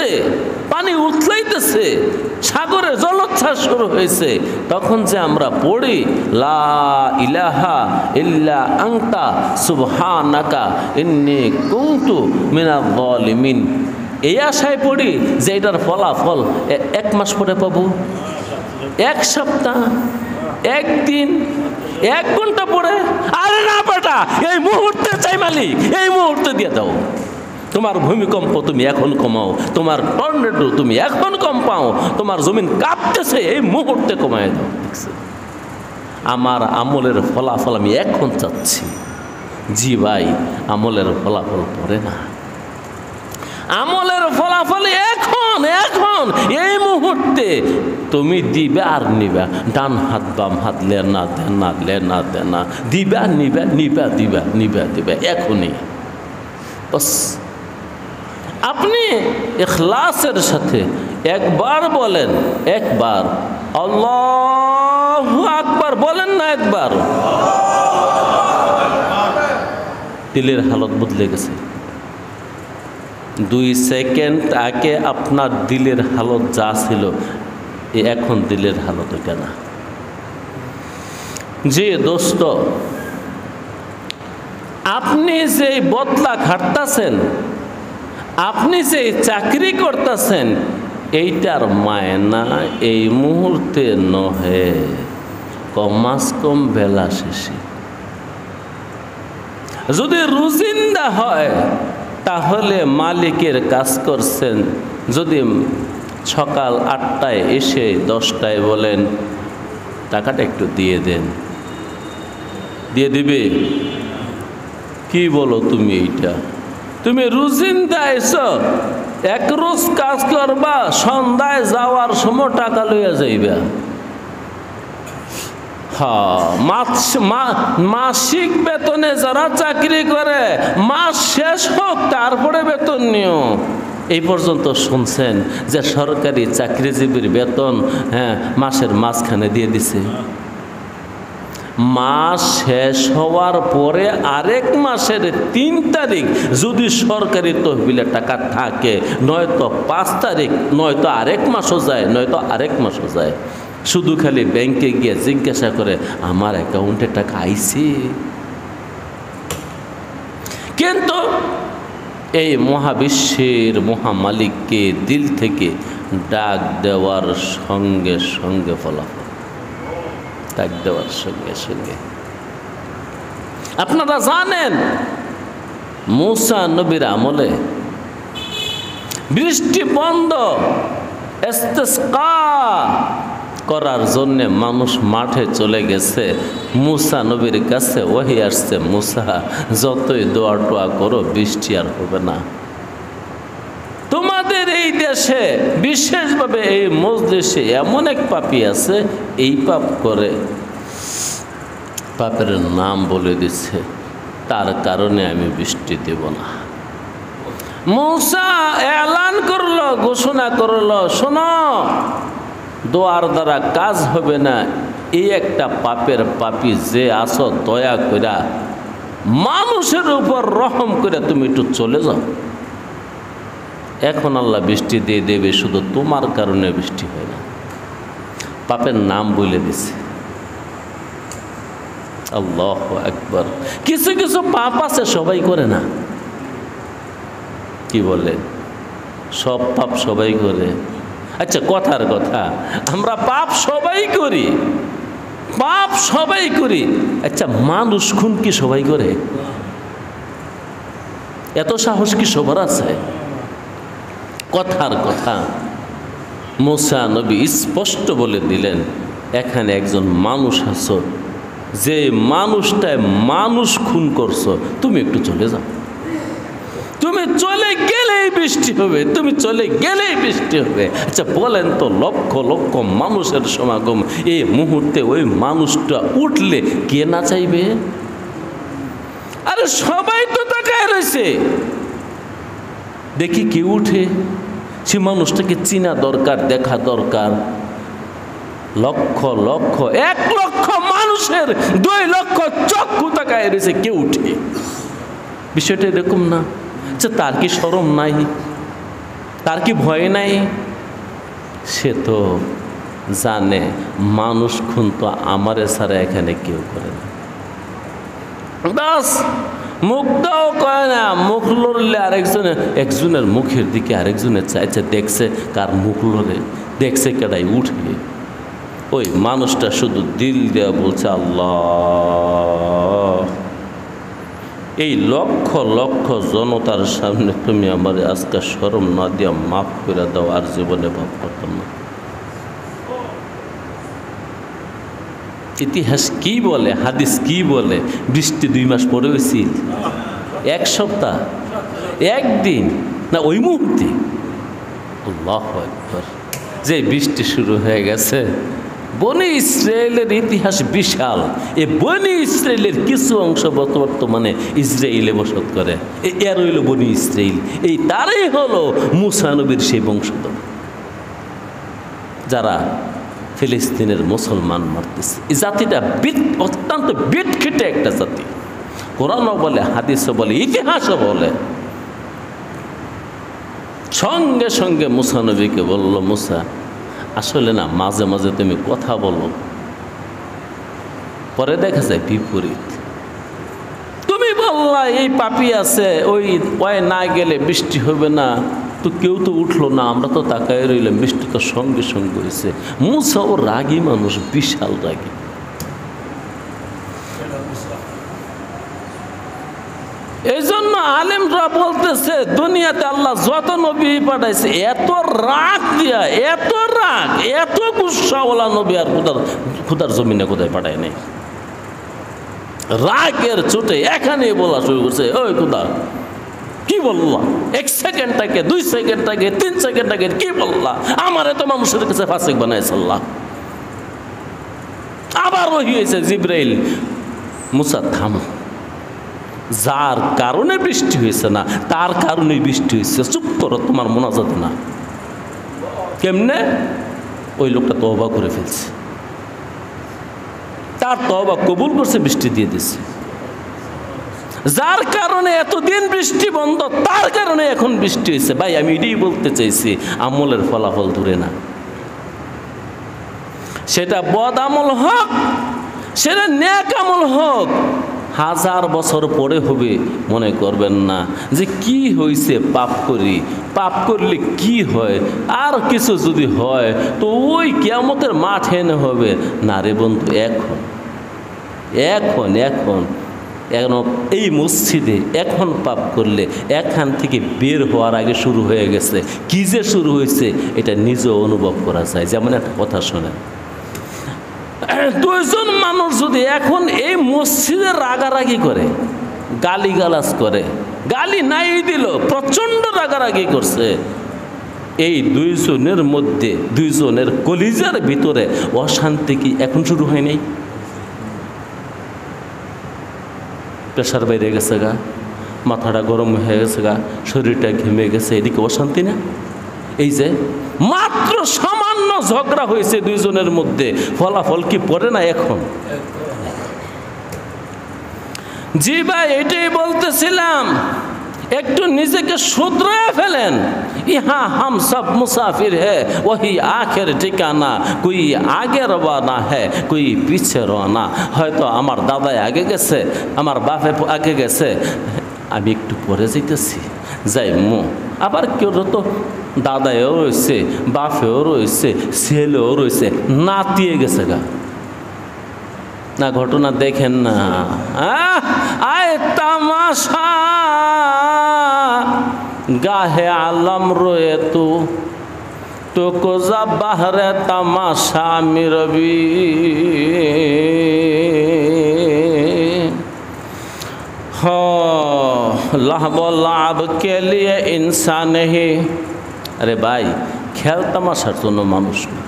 আসছে, পানি উথলাইতেছে, সাগরে জলোচ্ছ্বাস শুরু হয়েছে, তখন যে আমরা পড়ি লা ইলাহা ইল্লা আনতা সুবহানাকা ইন্নী কুনতু মিনাজ জালিমিন, এই আশায় পড়ি যে এটার ফলাফল 1 মাস পরে পাবো, 1 সপ্তাহ, 1 দিন, 1 ঘন্টা পরে। আরে না বেটা, এই মুহূর্তে চাই মালিক, এই মুহূর্তে দিয়ে দাও। তোমার ভূমিকম্প তুমি এখন কমাও, তোমার টর্নেডো তুমি এখন কমাও, তোমার জমিন কাঁপতেছে এই মুহূর্তে কমায় দাও। আমার আমলের ফলাফল আমি এখন চাচ্ছি। জি ভাই, আমলের ফলাফল পরে না, আমলের ফলাফল এখন এখন এই মুহূর্তে তুমি দিবে আর নিবে, ডান হাত বাম হাত, লেনা দেনা লেনা দেনা, দিবে আর নিবে, নিবে দিবে, নিবে দিবে এখনই। বাস আপনি ইখলাসের সাথে একবার বলেন, একবার আল্লাহু আকবার বলেন না, একবার, দিলের হালত বদলে গেছে। 2 সেকেন্ড আগে আপনার দিলের হালত যা ছিল, এখন দিলের হালত ওইটা না। জি দোস্ত, আপনি যে বদলা খাটতেছেন, আপনি যে চাকরি করতেছেন, এইটার মায়না এই মুহূর্তে নহে, কমাস কম বেলা শেষে। যদি রুজিন্দা হয় তাহলে মালিকের কাজ করছেন, যদি সকাল 8টায় এসে 10টায় বলেন টাকাটা একটু দিয়ে দেন, দিয়ে দিবে? কি বলো তুমি? এইটা তুমি রুজিন্দা এসো, 1 রোজ কাজ করবা, সন্ধ্যায় যাওয়ার সময় টাকা লইয়া যাইবা। মাসিক বেতনে যারা চাকরি করে, মাস শেষ হোক তারপরে বেতন নিও। এই পর্যন্ত শুনছেন যে সরকারি চাকরিজীবীর বেতন মাসের মাঝখানে দিয়ে দিছে। মাস শেষ হওয়ার পরে আরেক মাসের 3 তারিখ যদি সরকারি তহবিলে টাকা থাকে, নয়তো 5 তারিখ, নয়তো আরেক মাসও যায়, নয়তো আরেক মাসও যায়। শুধু খালি ব্যাংকে গিয়ে জিজ্ঞাসা করে আমার অ্যাকাউন্টে টাকা আইছে। কিন্তু এই মহাবিশ্বের মহামালিককে দিল থেকে ডাক দেওয়ার সঙ্গে সঙ্গে ফলাফল, ডাক দেওয়ার সঙ্গে সঙ্গে। আপনারা জানেন মূসা নবীর আমলে বৃষ্টি বন্ধ, ইস্তিসকা করার জন্যে মানুষ মাঠে চলে গেছে। মূসা নবীর কাছে ওহী আসছে, মূসা যতই দোয়া টোয়া করো বৃষ্টি আর হবে না। তোমাদের এই দেশে বিশেষভাবে এই মজলিসে এমন এক পাপী আছে, এই পাপ করে, পাপের নাম বলে দিচ্ছে, তার কারণে আমি বৃষ্টি দেব না। মূসা এলান করলো, ঘোষণা করলো, শোনো, দোয়ার দ্বারা কাজ হবে না, এই একটা পাপের পাপী যে আসো, দয়া কইরা মানুষের উপর রহম করে তুমি একটু চলে যাও। এখন আল্লাহ বৃষ্টি দিয়ে দেবে, শুধু তোমার কারণে বৃষ্টি হয় না। পাপের নাম বলে দিছে। আল্লাহু আকবার। কিছু কিছু পাপ আছে সবাই করে না। কি বলে? সব পাপ সবাই করে? আচ্ছা, কথার কথা, আমরা পাপ সবাই করি, পাপ সবাই করি। আচ্ছা, মানুষ খুন কি সবাই করে? এত সাহস কি সবার আছে? কথার কথা, মূসা নবী স্পষ্ট বলে দিলেন, এখানে একজন মানুষ আছো, যে মানুষটায় মানুষ খুন করছো, তুমি একটু চলে যাও। তুমি চলে গেলেই বৃষ্টি হবে, তুমি চলে গেলেই বৃষ্টি হবে। আচ্ছা বলেন তো, লক্ষ লক্ষ মানুষের সমাগম, এই মুহূর্তে ওই মানুষটা উঠলে কে না চাইবে? আরে সবাই তো তাকায় রয়েছে, দেখি কে উঠে। সে মানুষটাকে চিনা দরকার, দেখা দরকার। লক্ষ লক্ষ, 1 লক্ষ মানুষের 2 লক্ষ চক্ষু তাকায় রয়েছে, কে উঠে? বিষয়টা এরকম না? আচ্ছা, তার কি শরম নাই? তার কি ভয় নাই? সে তো জানে মানুষ খুন তো আমারে ছাড়া এখানে কেউ করে না। বাস মুখটাও কয় না, মুখ লড়লে একজনের মুখের দিকে আরেকজনের চাইছে, দেখছে কার মুখ লড়ে, দেখছে কেডাই উঠে। ওই মানুষটা শুধু দিল দেয়া বলছে আল্লাহ, এই লক্ষ লক্ষ জনতার সামনে তুমি আমার আজকে শরম না দিয়া মাফ করে দাও, আর জীবনে মাফ করতাম না। ইতিহাস কি বলে, হাদিস কি বলে? বৃষ্টি 2 মাস পরে হয়েছিল, 1 সপ্তাহ, 1 দিন, না ওই মুহূর্তে আল্লাহু আকবার যে বৃষ্টি শুরু হয়ে গেছে। বনি ইসরায়েলের ইতিহাস বিশাল। এই বনি ইসরায়েলের কিছু অংশ বর্তমানে ইসরায়েলে বসত করে, এর হইল বনি ইসরায়েল। এই তারাই হলো মুসা নবীর সেই বংশধর, যারা ফিলিস্তিনের মুসলমান মারতেছে। এই জাতিটা অত্যন্ত বিটখিটে একটা জাতি। কোরআনও বলে, হাদিসও বলে, ইতিহাসও বলে। সঙ্গে সঙ্গে মুসা নবীকে বলল, মুসা আসলে না মাঝে মাঝে তুমি কথা বলো, পরে দেখা যায় বিপরীত। তুমি বললা এই পাপি আছে, ওই না গেলে বৃষ্টি হবে না, তো কেউ তো উঠলো না, আমরা তো তাকায় রইলাম, বৃষ্টি তো সঙ্গে সঙ্গে হয়েছে। মুসা ও রাগী মানুষ, বিশাল রাগী। এই জন্য আলেমরা বলতেছে দুনিয়াতে আল্লাহ যত নবী পাঠাইছে, এত রাগ দিয়া, এত রাগ, এত গুসাওয়ালা নবী আর খুদার জমিনে কোথায় পাঠায় নাই। রাগের চোটে এখানে বলা শুরু করছে, ওই খুদা কি বললা? 1 সেকেন্ড থেকে 2 সেকেন্ড থেকে 3 সেকেন্ড থেকে কি বললা? আমারে তো মানুষের কাছে ফাসিক বানাইছে আল্লাহ। আবার ওহী হয়েছে, জিবরাইল, মুসা থামো, যার কারণে বৃষ্টি হয়েছে না তার কারণেই বৃষ্টি হয়েছে, চুপ করো, তোমার মোনাজাত না। কেমনে? ওই লোকটা তওবা করে ফেলছে, তার তওবা কবুল করছে, বৃষ্টি দিয়ে দিচ্ছে। যার কারণে এতদিন বৃষ্টি বন্ধ, তার কারণে এখন বৃষ্টি হয়েছে। ভাই আমি এটাই বলতে চাইছি, আমলের ফলাফল ধরে না, সেটা বদ আমল হোক, সেটা নেক আমল হোক, 1000 বছর পরে হবে, মনে করবেন না যে কি হয়েছে, পাপ করি, পাপ করলে কি হয়, আর কিছু যদি হয় তো ওই কিয়ামতের মাঠে না হবে না রে বন্ধু। এখন এখন এখন এখন এই মসজিদে এখন পাপ করলে এখান থেকে বের হওয়ার আগে শুরু হয়ে গেছে। কি যে শুরু হয়েছে এটা নিজেও অনুভব করা যায়। যেমন একটা কথা শোনেন, 2 জন মানুষ যদি এখন এই মসজিদে রাগারাগি করে, গালিগালাজ করে, গালি নাই দিল, প্রচণ্ড রাগারাগি করছে, এই 2 জনের মধ্যে 2 জনের কলিজার ভিতরে অশান্তি কি এখন শুরু হয় নাই? প্রেশার বেড়ে গেছে গা, মাথাটা গরম হয়ে গেছে গা, শরীরটা ঘেমে গেছে, এদিকে অশান্তি না? এই যে মাত্র সামান্য ঝগড়া হয়েছে 2 জনের মধ্যে, ফলাফল কি পড়ে না এখন? জি ভাই, এটাই বলতেছিলাম, একটু নিজেকে শুধরায় ফেলেন। ইহা হাম সব মুসাফির হ্যাঁ, ওহি আখের ঠিকানা, কুই আগে রওয়ানা হ্যাঁ, কুই পিছে রওয়ানা। হয়তো আমার দাদাই আগে গেছে, আমার বাপে আগে গেছে, আমি একটু পরে যেতেছি, যাই মো। আবার কেউ তো দাদাও রয়েছে, বাপেও রয়েছে, ছেলেও রয়েছে, নাতিয়ে গেছে গা। না ঘটনা দেখেন না, আয় তামাশা গাহে আলম রয়ে তো কোজা বাহরে তামাশা মিরবি। লাভ লাভ কে লিয়ে ইনসান হি। আরে ভাই, খেল তামাশার জন্য মানুষ না।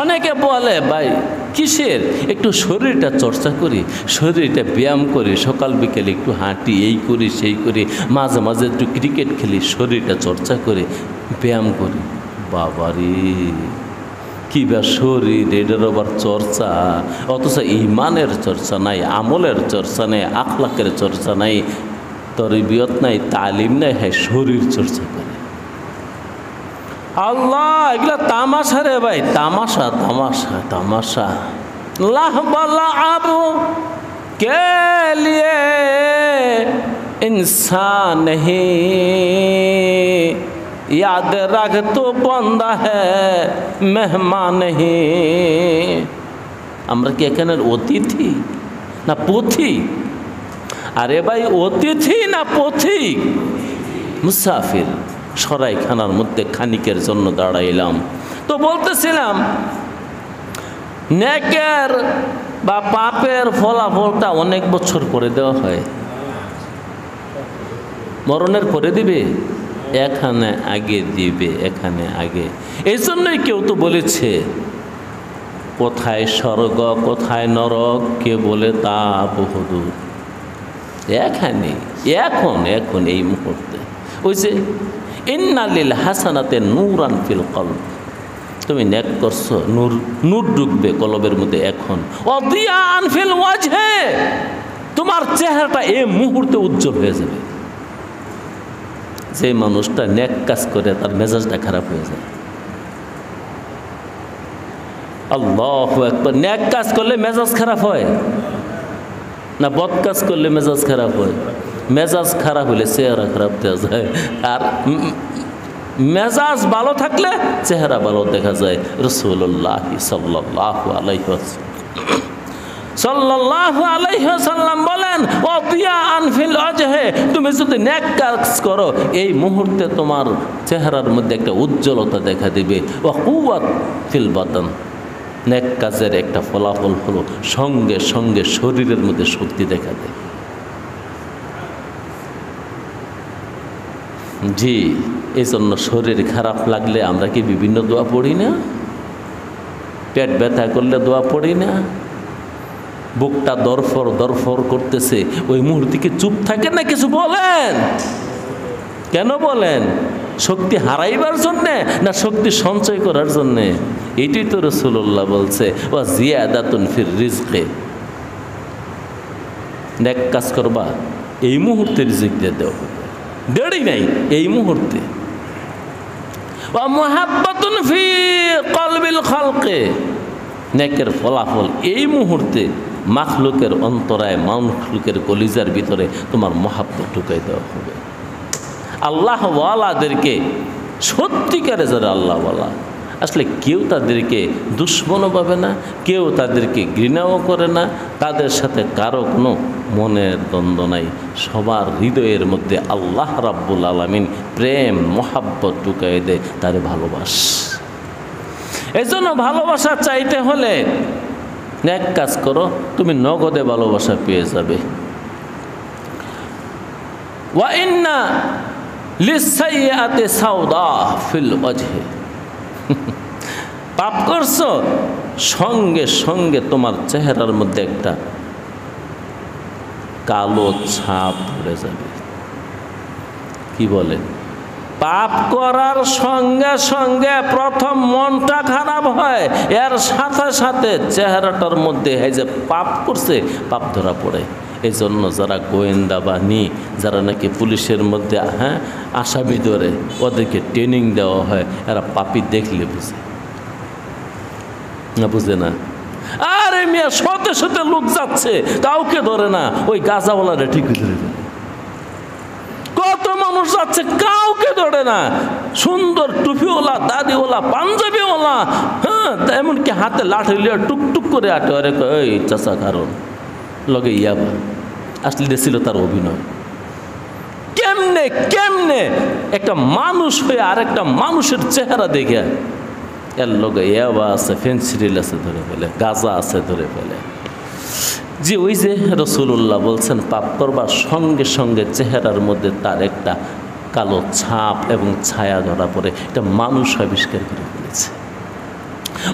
অনেকে বলে ভাই কিসের, একটু শরীরটা চর্চা করি, শরীরটা ব্যায়াম করি, সকাল বিকেলে একটু হাঁটি, এই করি সেই করি, মাঝে মাঝে একটু ক্রিকেট খেলি, শরীরটা চর্চা করে ব্যায়াম করি। বাবারে কি বা শরীর, এটার আবার চর্চা, অথচ ইমানের চর্চা নাই, আমলের চর্চা নেই, আখলাকের চর্চা নাই, তরবিয়ত নাই, তালিম নাই, হ্যাঁ শরীর চর্চা করে। আল্লাহ, এগুলা তামাশা রে ভাই, তামাশা তামাশা তামাশা। লাহবালা আবু কে লিয়ে इंसान नहीं, याद रख तो बंदा है मेहमान नहीं। আমরা কি এখানের অতিথি না পথিক? আরে ভাই, অতিথি না পথিক? মুসাফির। সরাইখানার মধ্যে খানিকের জন্য দাঁড়াইলাম। তো বলতেছিলাম নেকের বা পাপের ফলাফলটা অনেক বছর পরে দেওয়া হয়। মরণের পরে দিবে, এখানে আগে দিবে, এখানে আগে। এই জন্যই কেউ তো বলেছে কোথায় স্বর্গ কোথায় নরক কে বলে তা বহুদূর। এখানে এখন এখন এই মুহূর্তে। ওই যে ইন্নালিল হাসানাতে নূরান ফিল কলব, তুমি নেক করছো, নূর নূর ঢুকবে কলবের মধ্যে এখন। ওয়াদিয়ান ফিল ওয়াজহে, তোমার চেহারাটা এই মুহূর্তে উজ্জ্বল হয়ে যাবে। যে মানুষটা নেক কাজ করে তার মেজাজটা খারাপ হয়ে যায়। আল্লাহু আকবার। নেক কাজ করলে মেজাজ খারাপ হয় না বদ কাজ করলে মেজাজ খারাপ হয়? মেজাজ খারাপ হলে চেহারা খারাপ দেখা যায়, আর মেজাজ ভালো থাকলে চেহারা ভালো দেখা যায়। রাসূলুল্লাহ সাল্লাল্লাহু আলাইহি ওয়াসাল্লাম বলেন ওয়াদিয়ান ফিল ওয়াজহে, তুমি যদি নেক কাজ করো এই মুহূর্তে তোমার চেহারার মধ্যে একটা উজ্জ্বলতা দেখা দিবে। ওয়া কুওয়াত ফিল বাদান, নেক কাজের একটা ফলাফল হলো সঙ্গে সঙ্গে শরীরের মধ্যে শক্তি দেখা দেয়। জি, এই জন্য শরীর খারাপ লাগলে আমরা কি বিভিন্ন দোয়া পড়ি না? পেট ব্যথা করলে দোয়া পড়ি না? বুকটা দরফর দরফর করতেছে, ওই মুহূর্তে কি চুপ থাকেন না কিছু বলেন? কেন বলেন? শক্তি হারাইবার জন্যে না শক্তি সঞ্চয় করার জন্যে? এটাই তো রাসূলুল্লাহ বলছে ওয়া জিয়াদাতুন ফির রিজকে, নেক কাজ করবা এই মুহূর্তে রিজিক দিয়ে দাও, দেরি নাই, এই মুহূর্তে। ওয়া মুহাব্বাতুন ফি কলবিল খালকে, নেকের ফলাফল এই মুহূর্তে মাখলুকের অন্তরায়, মাখলুকের কলিজার ভিতরে তোমার মহাব্বত ঢুকাই দেওয়া হবে। আল্লাহ ওয়ালাদেরকে সত্যিকারে যারা আল্লাহ ওয়ালা, আসলে কেউ তাদেরকে দুশ্মনও পাবে না, কেউ তাদেরকে ঘৃণাও করে না, তাদের সাথে কারো কোনো মনের দ্বন্দ্ব নাই। সবার হৃদয়ের মধ্যে আল্লাহ রাব্বুল আলামিন প্রেম মহাব্বত ঢুকাই দেয়, তারে ভালোবাস। এই জন্য ভালোবাসা চাইতে হলে নেক কাজ করো, তুমি নগদে ভালোবাসা পেয়ে যাবে। ওয়া ইন্না লিসাইয়াতি সাওদা ফিল ওয়াজহি, পাপ করছো সঙ্গে সঙ্গে তোমার চেহারার মধ্যে একটা কালো ছাপ পড়ে যাবে। কি বলেন? পাপ করার সঙ্গে সঙ্গে প্রথম মনটা খারাপ হয়, এর সাথে সাথে চেহারাটার মধ্যে এই যে পাপ করছে পাপ ধরা পড়ে। এই জন্য যারা গোয়েন্দা বাহিনী, যারা নাকি পুলিশের মধ্যে আসামি ধরে, ওদেরকে ট্রেনিং দেওয়া হয়, এরা পাপি দেখলে বুঝে না? বুঝে না? আরে মিয়া, শতে শতে লোক যাচ্ছে, কাউকে ধরে না, ওই গাঁজাওয়ালারা ঠিকই ধরে দেয়। কত মানুষ যাচ্ছে, কাউকে ধরে না। সুন্দর টুপিওয়ালা, দাদিওয়ালা, পাঞ্জাবিওয়ালা, এমনকি হাতে লাঠি লিয়ে টুকটুক করে আটে। আরে এই চাচা, কারণ লগে ইয়াবা আসলে ছিল তার অভিনয়। কেমনে কেমনে একটা মানুষ হয়ে আরেকটা মানুষের চেহারা দেখে এর লগে ইয়াবা আছে, ফেন্সিডিল আছে ধরে ফেলে, গাঁজা আছে ধরে ফেলে। যে ওই যে রাসূলুল্লাহ বলছেন পাপ করবার সঙ্গে সঙ্গে চেহারার মধ্যে তার একটা কালো ছাপ এবং ছায়া ধরা পড়ে, এটা মানুষ আবিষ্কার করে ফেলেছে।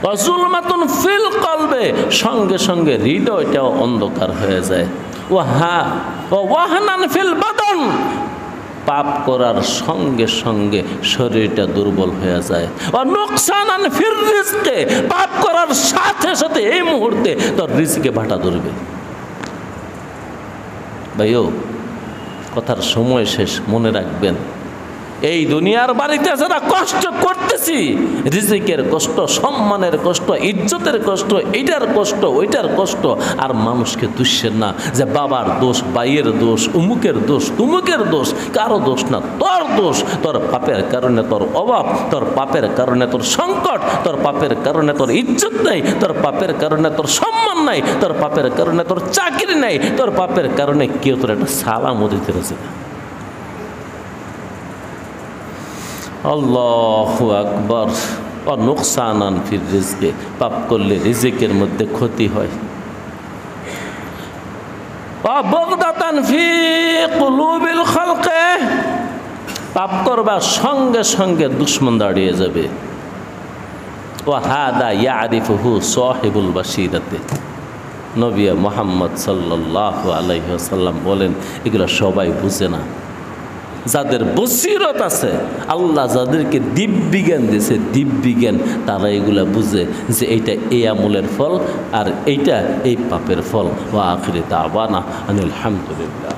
ওয়াজুলমাতুন ফিল কলবে, সঙ্গে সঙ্গে হৃদয়টাও অন্ধকার হয়ে যায়। ওয়াহানান ফিল বাদান, পাপ করার সঙ্গে সঙ্গে শরীরটা দুর্বল হয়ে যায়। নুকসানান ফির রিজকে, পাপ করার সাথে সাথে এই মুহূর্তে তোর রিজকে ভাটা ধরবে। ভাইও, কথার সময় শেষ, মনে রাখবেন এই দুনিয়ার বাড়িতে যারা কষ্ট করতেছি, রিজিকের কষ্ট, সম্মানের কষ্ট, ইজ্জতের কষ্ট, এইটার কষ্ট, ওইটার কষ্ট, আর মানুষকে দুষেন না যে বাবার দোষ, ভাইয়ের দোষ, উমুকের দোষ, তুমুকের দোষ, কারো দোষ না, তোর দোষ। তোর পাপের কারণে তোর অভাব, তোর পাপের কারণে তোর সংকট, তোর পাপের কারণে তোর ইজ্জত নাই, তোর পাপের কারণে তোর সম্মান নাই, তোর পাপের কারণে তোর চাকরি নাই, তোর পাপের কারণে কেউ তোর একটা সালামও দিতে পারছে না। আল্লাহু আকবার। নুকসানান ফির রিজকে, পাপ করলে রিজিকের মধ্যে ক্ষতি হয়। বাগদাতান ফি কুলুবিল খালকে, পাপ করবার সঙ্গে সঙ্গে দুশ্মন দাঁড়িয়ে যাবে। ওয়া হাদা ইয়ারিফুহু সাহিবুল বাসীরাতে, নবী মুহাম্মদ সাল্লাল্লাহু আলাইহি ওয়াসাল্লাম বলেন এগুলো সবাই বুঝে না। যাদের বসিরত আছে, আল্লাহ যাদেরকে দিব্যজ্ঞান দিয়েছে, দিব্যজ্ঞান, তারা এগুলা বুঝে যে এইটা এই আমলের ফল আর এইটা এই পাপের ফল। ওয়া আখিরি দাওয়ানা আনিল হামদুলিল্লাহ।